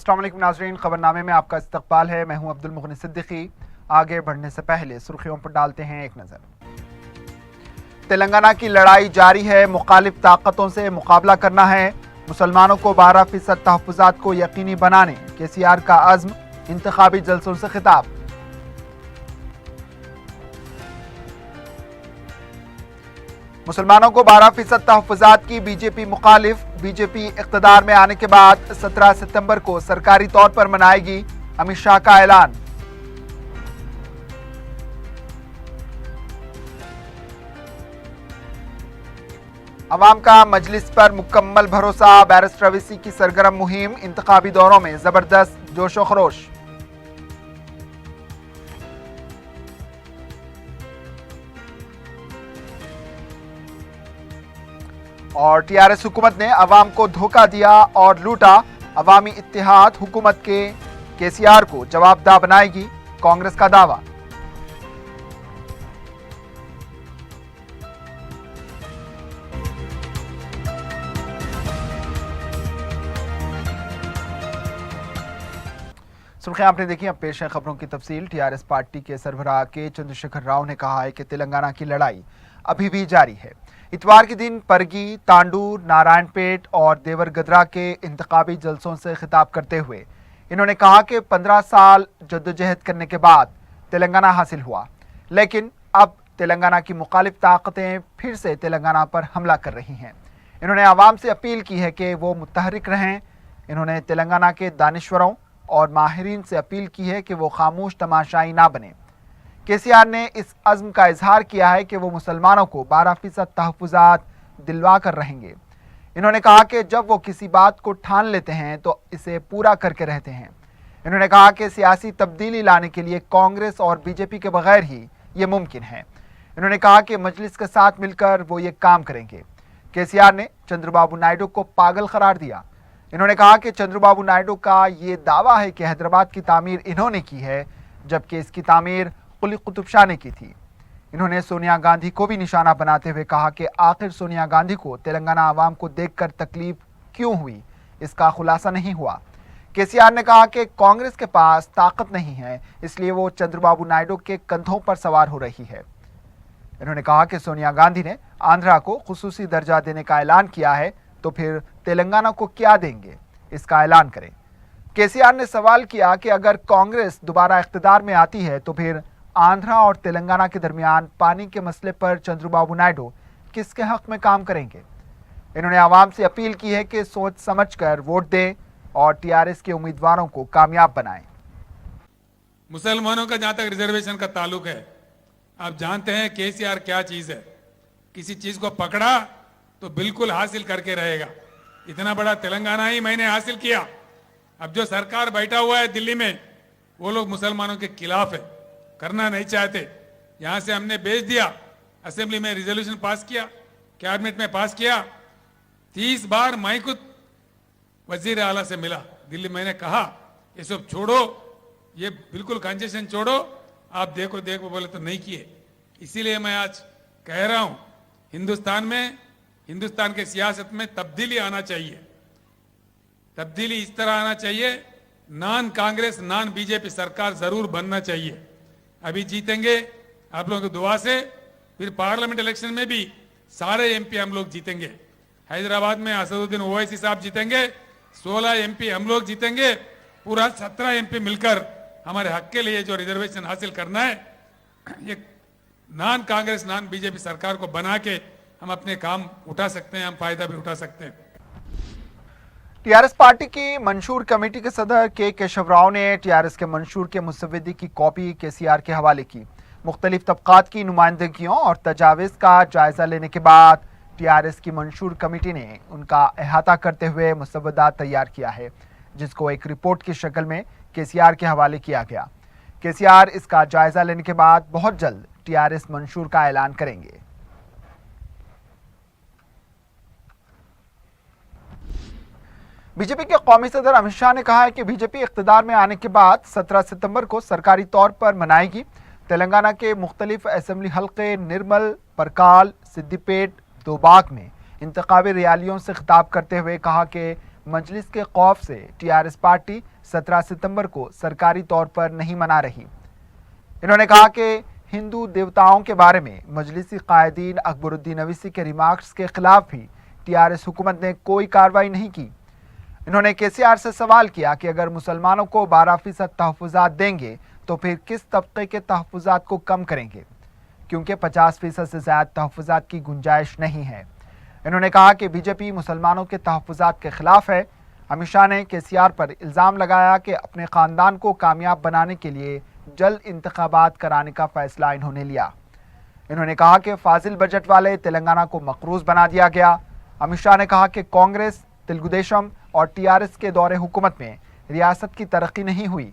अस्सलाम वालेकुम नाज़रीन, खबरनामे में आपका इस्तकबाल है। मैं हूं अब्दुल मुगनी सिद्दीकी। आगे बढ़ने से पहले सुर्खियों पर डालते हैं एक नज़र। तेलंगाना की लड़ाई जारी है, मुखालिफ ताकतों से मुकाबला करना है। मुसलमानों को 12% तहफ़्फ़ुज़ात को यकीनी बनाने केसीआर का अज़्म, इंतखाबी जलसों से खिताब। मुसलमानों को 12% तहफ़्फ़ुज़ात की बीजेपी मुखालिफ। बीजेपी इक़्तिदार में आने के बाद 17 सितंबर को सरकारी तौर पर मनाएगी, अमित शाह का ऐलान। अवाम का मजलिस पर मुकम्मल भरोसा। बैरिस्टर अवीसी की सरगर्म मुहिम, इंतखाबी दौरों में जबरदस्त जोशो खरोश। और टीआरएस हुकूमत ने अवाम को धोखा दिया और लूटा। अवामी इत्तेहाद हुकूमत के केसीआर को जवाबदाह बनाएगी, कांग्रेस का दावा। सुर्खियां आपने देखी, अब पेश है खबरों की तफसील। टीआरएस पार्टी के सरबराह के चंद्रशेखर राव ने कहा है कि तेलंगाना की लड़ाई अभी भी जारी है। इतवार के दिन परगी, तांडूर, नारायणपेट और देवरगदरा के इंतखाबी जलसों से खिताब करते हुए इन्होंने कहा कि 15 साल जद्दोजहद करने के बाद तेलंगाना हासिल हुआ, लेकिन अब तेलंगाना की मुखालिफ ताकतें फिर से तेलंगाना पर हमला कर रही हैं। इन्होंने आवाम से अपील की है कि वो मुतहरिक रहें। इन्होंने तेलंगाना के दानिश्वरों और माहिरीन से अपील की है कि वो खामोश तमाशाई ना बने। केसीआर ने इस अज़्म का इजहार किया है कि वो मुसलमानों को 12% तहफ़्फ़ुज़ात दिलवा कर रहेंगे। इन्होंने कहा कि जब वो किसी बात को ठान लेते हैं तो इसे पूरा करके रहते हैं। इन्होंने कहा कि सियासी तब्दीली लाने के लिए कांग्रेस और बीजेपी के बगैर ही ये मुमकिन है। इन्होंने कहा कि मजलिस के साथ मिलकर वो ये काम करेंगे। केसीआर ने चंद्रबाबू नायडू को पागल करार दिया। इन्होंने कहा कि चंद्रबाबू नायडू का ये दावा है कि हैदराबाद की तामीर इन्होंने की है, जबकि इसकी तामीर कुली कुतुब शाह ने की थी। इन्होंने सोनिया गांधी को भी निशाना बनाते हुए कहा कि आखिर सोनिया गांधी को तेलंगाना आवाम को देखकर तकलीफ क्यों हुई, इसका खुलासा नहीं हुआ। केसीआर ने कहा कि कांग्रेस के पास ताकत नहीं है, इसलिए वो चंद्रबाबू नायडू के कंधों पर सवार हो रही है। इन्होंने कहा कि सोनिया गांधी ने आंध्रा को खुसूसी दर्जा देने का ऐलान किया है, तो फिर तेलंगाना को क्या देंगे, इसका ऐलान करें। केसीआर ने सवाल किया कि अगर कांग्रेस दोबारा इख्तिदार में आती है तो फिर आंध्रा और तेलंगाना के दरमियान पानी के मसले पर चंद्रबाबू नायडू किसके हक में काम करेंगे। इन्होंने आवाम से अपील की है कि सोच समझकर वोट दें और टीआरएस के उम्मीदवारों को कामयाब बनाएं। मुसलमानों का जहां तक रिजर्वेशन का ताल्लुक है, आप जानते हैं केसीआर क्या चीज है। किसी चीज को पकड़ा तो बिल्कुल हासिल करके रहेगा। इतना बड़ा तेलंगाना ही मैंने हासिल किया। अब जो सरकार बैठा हुआ है दिल्ली में, वो लोग मुसलमानों के खिलाफ है, करना नहीं चाहते। यहां से हमने भेज दिया, असेंबली में रिजोल्यूशन पास किया, कैबिनेट में पास किया। 30 बार मैं खुद वजीर आला से मिला दिल्ली। मैंने कहा ये सब छोड़ो, ये बिल्कुल कंसेशन छोड़ो, आप देखो देखो बोले तो नहीं किए। इसीलिए मैं आज कह रहा हूं, हिंदुस्तान के सियासत में तब्दीली आना चाहिए। तब्दीली इस तरह आना चाहिए, नॉन कांग्रेस नॉन बीजेपी सरकार जरूर बनना चाहिए। अभी जीतेंगे आप लोगों की दुआ से, फिर पार्लियामेंट इलेक्शन में भी सारे एमपी हम लोग जीतेंगे। हैदराबाद में असदुद्दीन ओवैसी साहब जीतेंगे, 16 एमपी हम लोग जीतेंगे, पूरा 17 एमपी मिलकर हमारे हक के लिए जो रिजर्वेशन हासिल करना है, ये नॉन कांग्रेस नॉन बीजेपी सरकार को बना के हम अपने काम उठा सकते हैं, हम फायदा भी उठा सकते हैं। टीआरएस पार्टी की मंशूर कमेटी के सदर के केशव राव ने टीआरएस के मंशूर के मुसव्वदे की कॉपी केसीआर के हवाले की। मुख्तलिफ तबकात की नुमाइंदगियों और तजावीज़ का जायजा लेने के बाद टीआरएस की मंशूर कमेटी ने उनका अहाता करते हुए मुसव्वदा तैयार किया है, जिसको एक रिपोर्ट की शक्ल में केसीआर के हवाले किया गया। केसीआर इसका जायजा लेने के बाद बहुत जल्द टीआरएस मंशूर का ऐलान करेंगे। बीजेपी के कौमी सदर अमित शाह ने कहा है कि बीजेपी इख्तिदार में आने के बाद 17 सितंबर को सरकारी तौर पर मनाएगी। तेलंगाना के मुख्तलिफ असेंबली हल्के निर्मल, परकाल, सिद्दीपेट, दोबाक में इंतखाबी रैलियों से खिताब करते हुए कहा कि मजलिस के खौफ से टीआरएस पार्टी 17 सितंबर को सरकारी तौर पर नहीं मना रही। इन्होंने कहा कि हिंदू देवताओं के बारे में मजलिसी कायदीन अकबरुद्दीन अवीसी के रिमार्क्स के खिलाफ भी टीआरएस हुकूमत ने कोई कार्रवाई नहीं की। इन्होंने केसीआर से सवाल किया कि अगर मुसलमानों को 12% तहफ़्फ़ुज़ात देंगे तो फिर किस तबके के तहफ़्फ़ुज़ात को कम करेंगे, क्योंकि 50% से ज़्यादा तहफ़्फ़ुज़ात की गुंजाइश नहीं है। इन्होंने कहा कि बीजेपी मुसलमानों के तहफ़्फ़ुज़ात के खिलाफ है। अमित शाह ने केसीआर पर इल्ज़ाम लगाया कि अपने ख़ानदान को कामयाब बनाने के लिए जल्द इंतखाबात कराने का फैसला इन्होंने लिया। इन्होंने कहा कि फाजिल बजट वाले तेलंगाना को मकरूज़ बना दिया गया। अमित शाह ने कहा कि कांग्रेस, तेलुगुदेशम और टीआरएस के दौरे हुकूमत में रियासत की तरक्की नहीं हुई।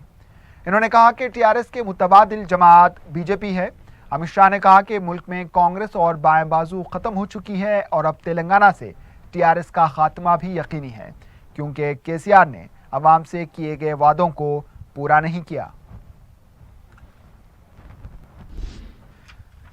इन्होंने कहा कि टीआरएस के मुतबादिल जमात बीजेपी है। अमित शाह ने कहा कि मुल्क में कांग्रेस और बाएं बाजू खत्म हो चुकी है और अब तेलंगाना से टीआरएस का खात्मा भी यकीनी है, क्योंकि केसीआर ने अवाम से किए गए वादों को पूरा नहीं किया।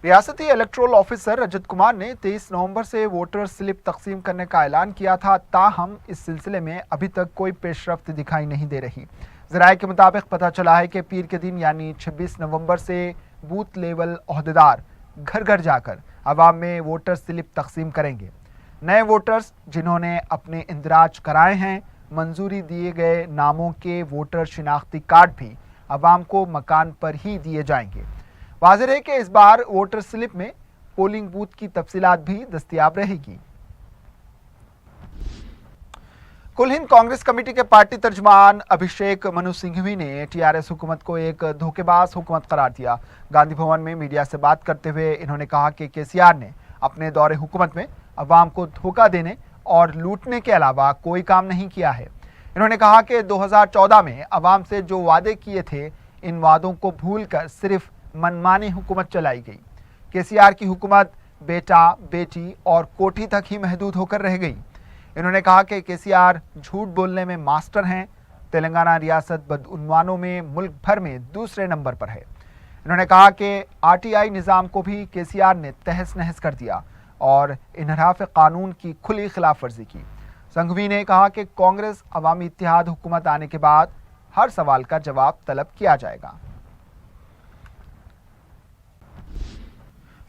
रियासती इलेक्टोरल ऑफिसर रजत कुमार ने 23 नवंबर से वोटर स्लिप तकसीम करने का ऐलान किया था, ताहम इस सिलसिले में अभी तक कोई पेशरफ्त दिखाई नहीं दे रही। ज़राए के मुताबिक पता चला है कि पीर के दिन यानी 26 नवंबर से बूथ लेवल ओहदेदार घर घर जाकर अवाम में वोटर स्लिप तकसीम करेंगे। नए वोटर्स जिन्होंने अपने इंदराज कराए हैं, मंजूरी दिए गए नामों के वोटर शिनाख्ती कार्ड भी अवाम को मकान पर ही दिए जाएंगे। वाज़ेह है कि इस बार वोटर स्लिप में पोलिंग बूथ की तफसीलात भी दस्तयाब रहेगी। कुल हिंद कांग्रेस कमेटी के पार्टी तर्जुमान अभिषेक मनु सिंघवी ने टीआरएस हुकूमत को एक धोखेबाज हुकूमत करार दिया। गांधी भवन में मीडिया से बात करते हुए इन्होंने कहा कि केसीआर ने अपने दौरे हुकूमत में अवाम को धोखा देने और लूटने के अलावा कोई काम नहीं किया है। इन्होंने कहा कि 2014 में अवाम से जो वादे किए थे, इन वादों को भूलकर सिर्फ मनमानी हुकूमत चलाई गई। केसीआर की हुकूमत बेटा, बेटी और कोठी तक ही महदूद होकर रह गई। इन्होंने कहा कि केसीआर झूठ बोलने में मास्टर हैं। तेलंगाना रियासत बदउनवानों में मुल्क भर में दूसरे नंबर पर है। इन्होंने कहा कि आरटीआई निज़ाम को भी केसीआर ने तहस नहस कर दिया और इन्हराफ कानून की खुली खिलाफ वर्जी की। संघवी ने कहा कि कांग्रेस अवामी इत्तेहाद हुकूमत आने के बाद हर सवाल का जवाब तलब किया जाएगा।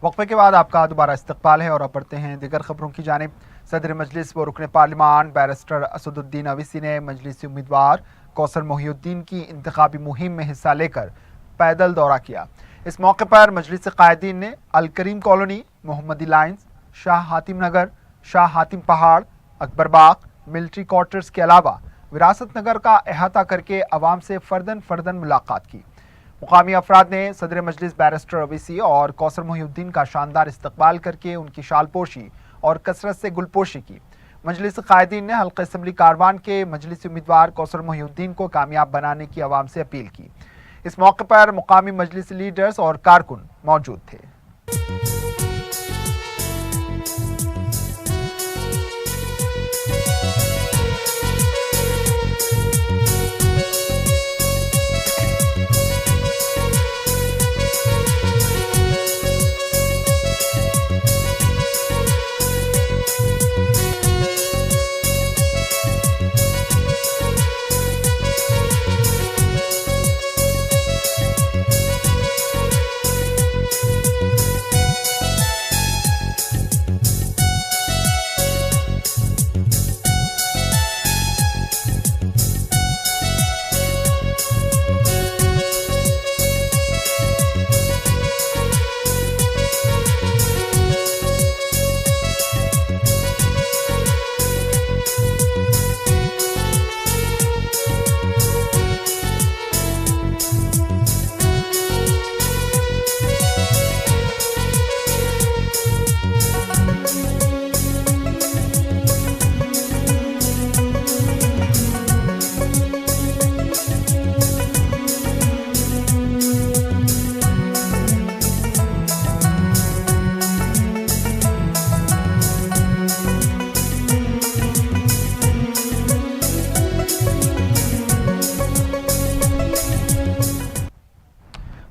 वक्फे के बाद आपका दोबारा इस्तकबाल है और अब बढ़ते हैं दीगर खबरों की जानिब। सदर मजलिस व रुकन पार्लिमान बैरिस्टर असदुद्दीन अवीसी ने मजलिसी उम्मीदवार कौसर मोहिउद्दीन की इंतखाबी मुहिम में हिस्सा लेकर पैदल दौरा किया। इस मौके पर मजलिस कायदीन ने अल करीम कॉलोनी, मोहम्मदी लाइन्स, शाह हातिम नगर, शाह हातिम पहाड़, अकबर बाग, मिलिट्री क्वार्टर्स के अलावा विरासत नगर का अहाता करके अवाम से फर्दन मुलाकात की। मुकामी अफराद ने सदर मजलिस बैरिस्टर अवीसी और कौसर मोहिउद्दीन का शानदार इस्तकबाल करके उनकी शालपोशी और कसरत से गुलपोशी की। मजलिस कायदीन ने हल्का असम्बली कारवान के मजलिसी उम्मीदवार कौसर मोहिउद्दीन को कामयाब बनाने की आवाम से अपील की। इस मौके पर मुकामी मजलिस लीडर्स और कारकुन मौजूद थे।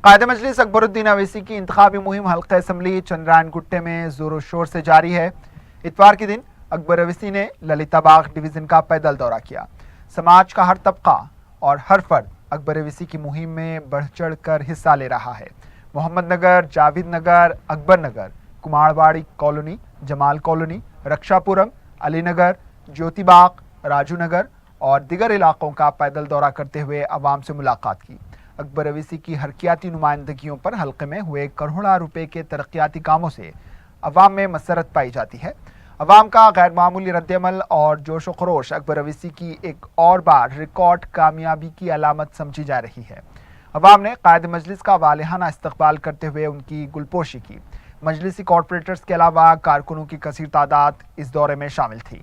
कायद मजलिस अकबरुद्दीन अवीसी की इंतखाबी मुहिम हल्का असम्बली चंद्रायन गुट्टे में जोरों शोर से जारी है। इतवार के दिन अकबर अवैसी ने ललिताबाग डिवीजन का पैदल दौरा किया। समाज का हर तबका और हर फर्द अकबर अवैसी की मुहिम में बढ़ चढ़ कर हिस्सा ले रहा है। मोहम्मद नगर, जावेद नगर, अकबर नगर, कुमारवाड़ी कॉलोनी, जमाल कॉलोनी, रक्षापुरम, अली नगर, ज्योतिबाग, राजू नगर और दिगर इलाकों का पैदल दौरा करते हुए अवाम से मुलाकात की। अकबर अवैसी की हरकियाती नुमाइंदगियों पर हल्के में हुए करोड़ों रुपए के तरक्याती कामों से अवाम में मसरत पाई जाती है। अवाम का गैर मामूली रद्दअमल और जोश व खरोश अकबर अवैसी की एक और बार रिकॉर्ड कामयाबी की अलामत समझी जा रही है। अवाम ने कायद मजलिस का वालिहाना इस्तकबाल करते हुए उनकी गुलपोशी की। मजलिसी कॉरपोरेटर्स के अलावा कारकुनों की कसीर तादाद इस दौरे में शामिल थी।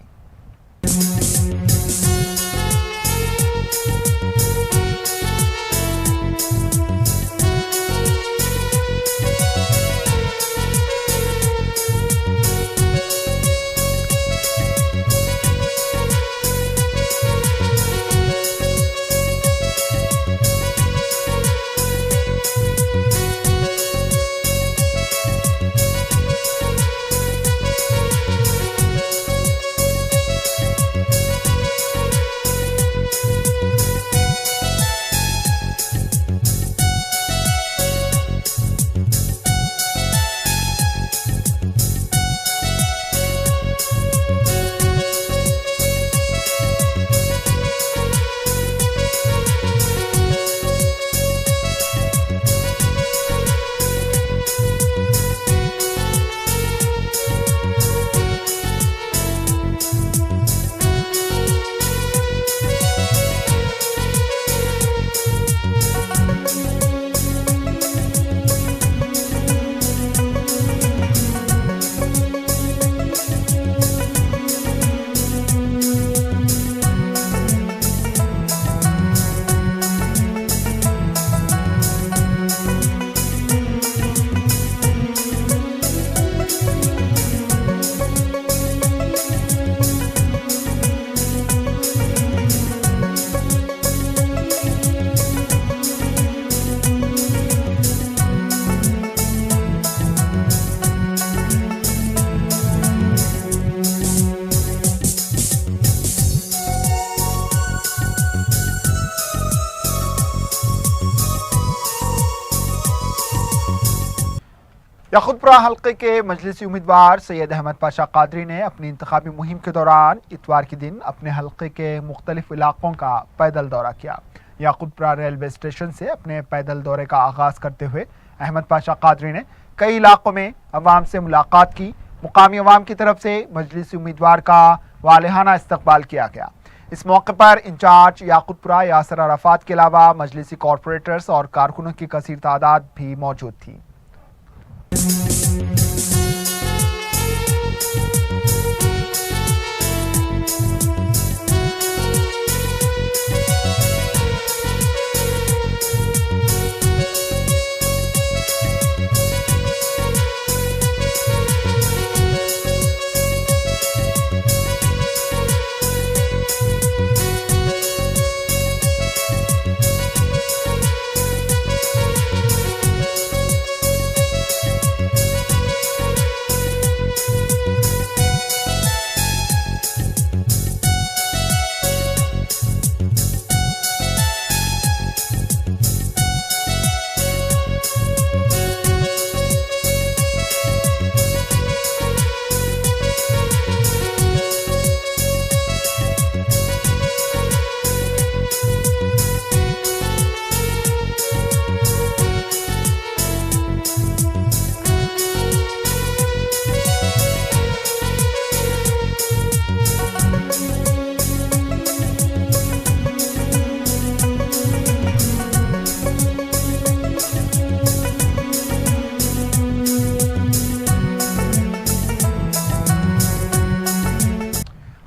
याकूतपुरा हल्के के मजलिसी उम्मीदवार सैयद अहमद पाशा कादरी ने अपनी इंतखाबी मुहिम के दौरान इतवार के दिन अपने हल्के के मुख्तलिफ इलाकों का पैदल दौरा किया। याकूतपुरा रेलवे स्टेशन से अपने पैदल दौरे का आगाज करते हुए अहमद पाशा कादरी ने कई इलाकों में अवाम से मुलाकात की। मुकामी अवाम की तरफ से मजलिसी उम्मीदवार का वालिहाना इस्तकबाल किया गया। इस मौके पर इंचार्ज याकूतपुरा यासर अराफात के अलावा मजलिसी कॉरपोरेटर्स और कारकुनों की कसीर तादाद भी मौजूद थी।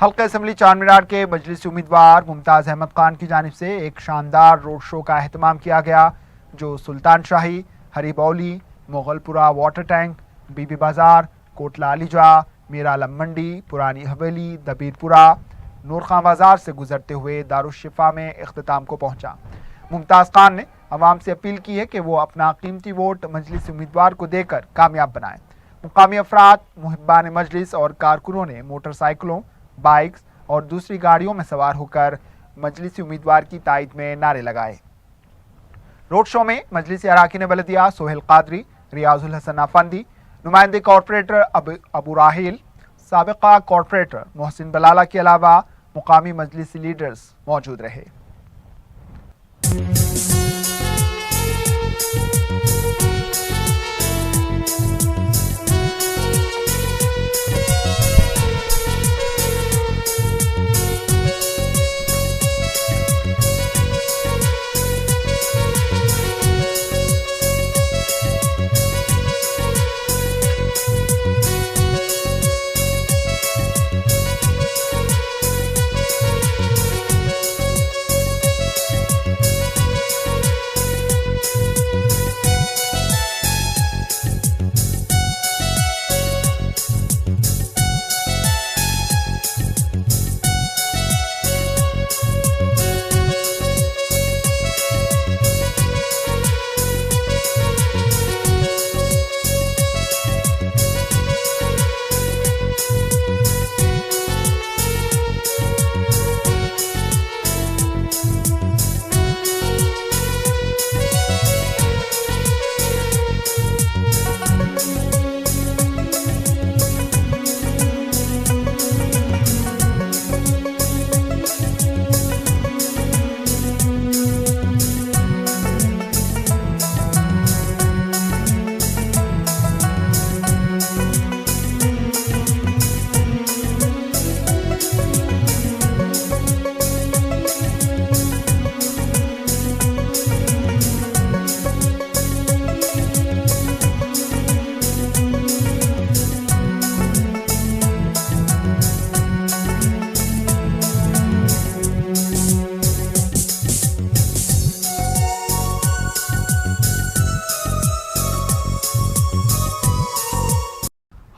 हल्का असम्बली चारमीनार के मजलिसी उम्मीदवार मुमताज़ अहमद खान की जानिब से एक शानदार रोड शो का अहतमाम किया गया, जो सुल्तान शाही, हरीबौली, मुगलपुरा वाटर टैंक, बीबी बाजार, कोटला अलीजा, मीरा आलम मंडी, पुरानी हवेली, दबीरपुरा, नूर खां बाजार से गुजरते हुए दारुश्शिफा में इख्तिताम को पहुंचा। मुमताज़ खान ने अवाम से अपील की है कि वो अपना कीमती वोट मजलिसी उम्मीदवार को देकर कामयाब बनाएं। मुकामी अफराद, मुहिब्बान मजलिस और कारकुनों ने मोटरसाइकिलों, बाइक्स और दूसरी गाड़ियों में सवार होकर मजलिसी उम्मीदवार की तायद में नारे लगाए। रोड शो में मजलिसी अराकीन बलदिया सोहेल कादरी, रियाजुल हसन अफंदी, नुमाइंदे कॉरपोरेटर अबू राहिल, साबिका कॉरपोरेटर मोहसिन बलाला के अलावा मुकामी मजलिसी लीडर्स मौजूद रहे।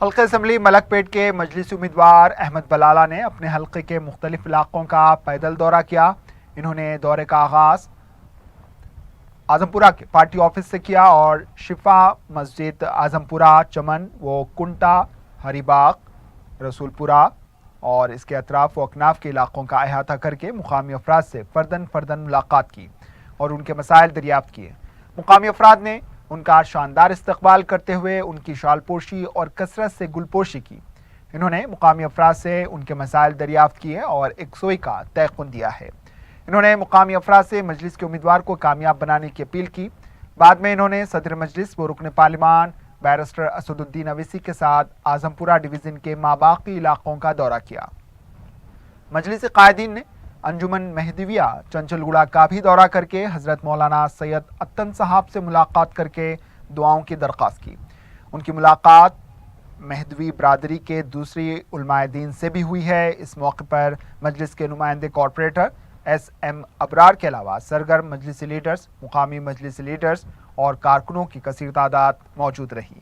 हल्के असम्बली मलकपेट के मजलिसी उम्मीदवार अहमद बलाला ने अपने हल्के के मुख्तलिफ इलाकों का पैदल दौरा किया। इन्होंने दौरे का आगाज आजमपुरा के पार्टी ऑफिस से किया और शिफा मस्जिद, आजमपुरा, चमन व कुंटा, हरीबाग, रसूलपुरा और इसके अतराफ व अकनाफ के इलाकों का अहाता करके मुकामी अफराद से फर्दन मुलाकात की और उनके मसाइल दरियाफ्त किए। मुकामी अफराद ने उनका शानदार इस्तकबाल करते हुए उनकी शालपोशी और कसरत से गुलपोशी की। इन्होंने मुकामी अफराद से उनके मसाइल दरियाफ्त किए और एक सोई का तयक़ुन दिया है। इन्होंने मुकामी अफराद से मजलिस के उम्मीदवार को कामयाब बनाने की अपील की। बाद में इन्होंने सदर मजलिस व रुकन पार्लिमान बैरिस्टर असदुद्दीन अवैसी के साथ आजमपुरा डिवीज़न के माबाकी इलाकों का दौरा किया। मजलिस कायदीन ने अंजुमन महदविया चंचलगुड़ा का भी दौरा करके हजरत मौलाना सैयद अत्तन साहब से मुलाकात करके दुआओं की दरख्वास्त की। उनकी मुलाकात महदवी बरादरी के दूसरी उलमाए दीन से भी हुई है। इस मौके पर मजलिस के नुमाइंदे कॉरपोरेटर SM अबरार के अलावा सरगर्म मजलिसी लीडर्स, मुकामी मजलिसी लीडर्स और कारकुनों की कसीर तादाद मौजूद रही।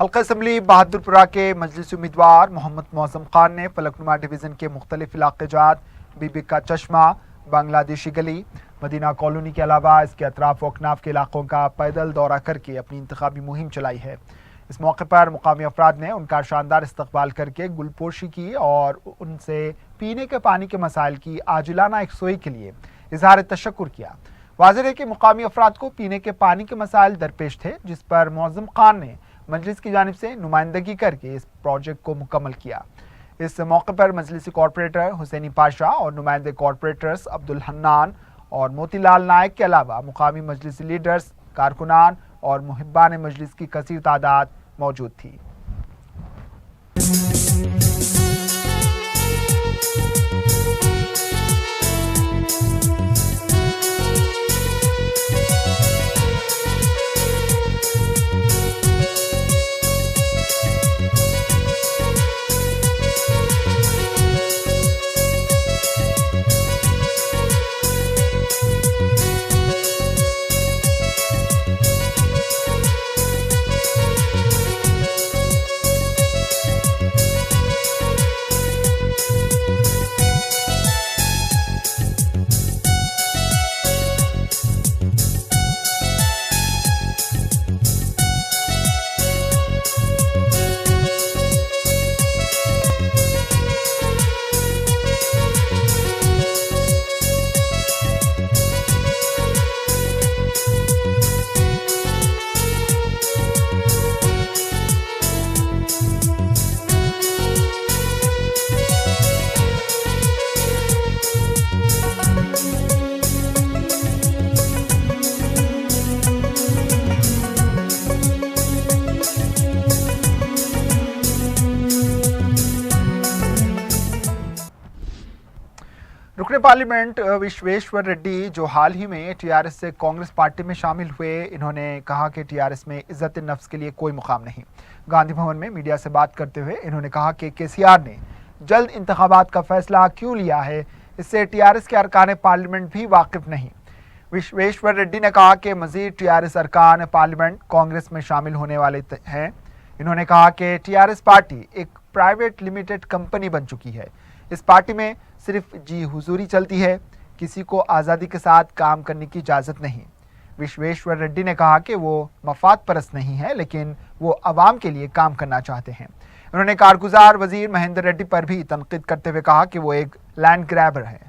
हल्का असम्बली बहादुरपुरा के मजलिसी उम्मीदवार मोहम्मद मौसम खान ने फलकनुमा डिवीज़न के मुख्तलिफ इलाके जात बीबी का चश्मा, बांग्लादेशी गली, मदीना कॉलोनी के अलावा इसके अतराफ वकनाफ के इलाकों का पैदल दौरा करके अपनी इंतखाबी मुहिम चलाई है। इस मौके पर मुकामी अफराद ने उनका शानदार इस्तकबाल करके गुलपोशी की और उनसे पीने के पानी के मसाइल की आजिलाना यकसोई के लिए इजहार तशक्कुर किया। वाज़ेह है कि मुकामी अफराद को पीने के पानी के मसाइल दरपेश थे, जिस पर मौज़म खान ने मजलिस की जानिब से नुमाइंदगी करके इस प्रोजेक्ट को मुकम्मल किया। इस मौके पर मजलिसी कॉरपोरेटर हुसैनी पाशा और नुमाइंदे कॉरपोरेटर्स अब्दुल हन्नान और मोतीलाल नायक के अलावा मुकामी मजलिसी लीडर्स, कारकुनान और मुहिब्बान मजलिस की कसीर तादाद मौजूद थी। रुकने पार्लियामेंट विश्वेश्वर रेड्डी, जो हाल ही में टीआरएस से कांग्रेस पार्टी में शामिल हुए, इन्होंने कहा कि टीआरएस में इज्जत नफ्स के लिए कोई मुकाम नहीं। गांधी भवन में मीडिया से बात करते हुए इन्होंने कहा कि केसीआर ने जल्द इंतखाबात का फैसला क्यों लिया है, इससे टीआरएस के अरकान पार्लियामेंट भी वाकिफ नहीं। विश्वेश्वर रेड्डी ने कहा कि मजीद टीआरएस अरकान पार्लियामेंट कांग्रेस में शामिल होने वाले हैं। इन्होंने कहा कि टीआरएस पार्टी एक प्राइवेट लिमिटेड कंपनी बन चुकी है। इस पार्टी में सिर्फ जी हुजूरी चलती है, किसी को आज़ादी के साथ काम करने की इजाज़त नहीं। विश्वेश्वर रेड्डी ने कहा कि वो मफाद परस्त नहीं है, लेकिन वो अवाम के लिए काम करना चाहते हैं। उन्होंने कारगुजार वजीर महेंद्र रेड्डी पर भी तनकीद करते हुए कहा कि वो एक लैंड ग्रैबर है।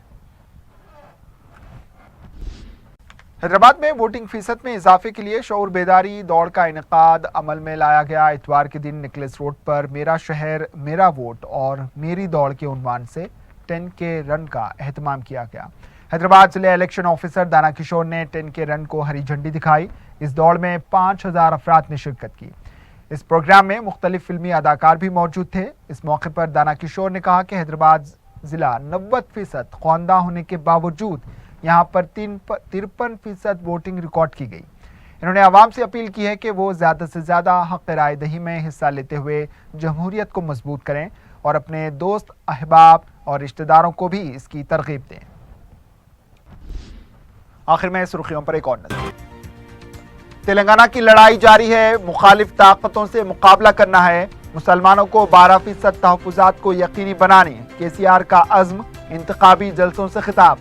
हैदराबाद में वोटिंग फीसद में इजाफे के लिए शऊर बेदारी दौड़ का इनेकाद अमल में लाया गया। इतवार के दिन निकलेस रोड पर मेरा शहर मेरा वोट और मेरी दौड़ के उन्वान से 10K रन का एहतमाम किया गया। हैदराबाद जिले इलेक्शन ऑफिसर दाना किशोर ने 10K रन को हरी झंडी दिखाई। इस दौड़ में 5000 अफराद ने शिरकत की। इस प्रोग्राम में मुख्तलिफ फिल्मी अदाकार भी मौजूद थे। इस मौके पर दाना किशोर ने कहा कि हैदराबाद जिला 90% ख्वानदा होने के बावजूद यहाँ पर 53% वोटिंग रिकॉर्ड की गई। इन्होंने आवाम से अपील की है कि वो ज़्यादा से ज़्यादा हक़ राय दही में हिस्सा लेते हुए जमहूरियत को मजबूत करें और अपने दोस्त, अहबाब और रिश्तेदारों को भी इसकी तरगीब दें। आखिर में सुर्खियों पर एक और नजर। तेलंगाना की लड़ाई जारी है, मुखालिफ ताकतों से मुकाबला करना है। मुसलमानों को 12% तहफ़्फ़ुज़ात को यकीनी बनाने केसीआर का अज़्म, इंतखाबी जलसों से खिताब।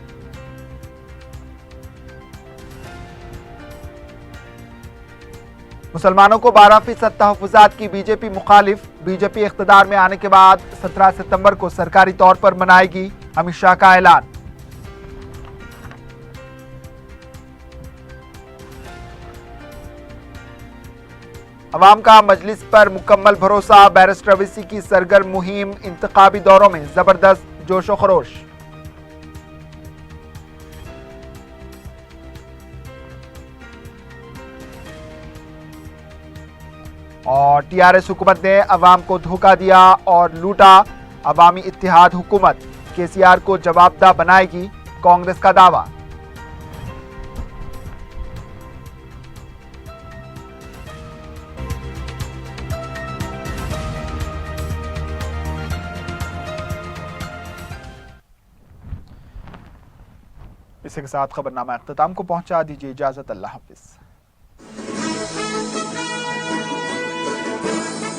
मुसलमानों को 12% तहफ़्फ़ुज़ात की बीजेपी मुखालिफ। बीजेपी इख्तिदार में आने के बाद 17 सितंबर को सरकारी तौर पर मनाएगी, अमित शाह का ऐलान। अवाम का मजलिस पर मुकम्मल भरोसा। बैरिस्टर अवीसी की सरगर्म मुहिम, इंतखाबी दौरों में जबरदस्त जोशो खरोश। और टीआरएस हुकूमत ने अवाम को धोखा दिया और लूटा। अवामी इत्तेहाद हुकूमत केसीआर को जवाबदाह बनाएगी, कांग्रेस का दावा। इसी के साथ खबरनामा इख्तिताम को पहुंचा। दीजिए इजाजत। अल्लाह हाफिज।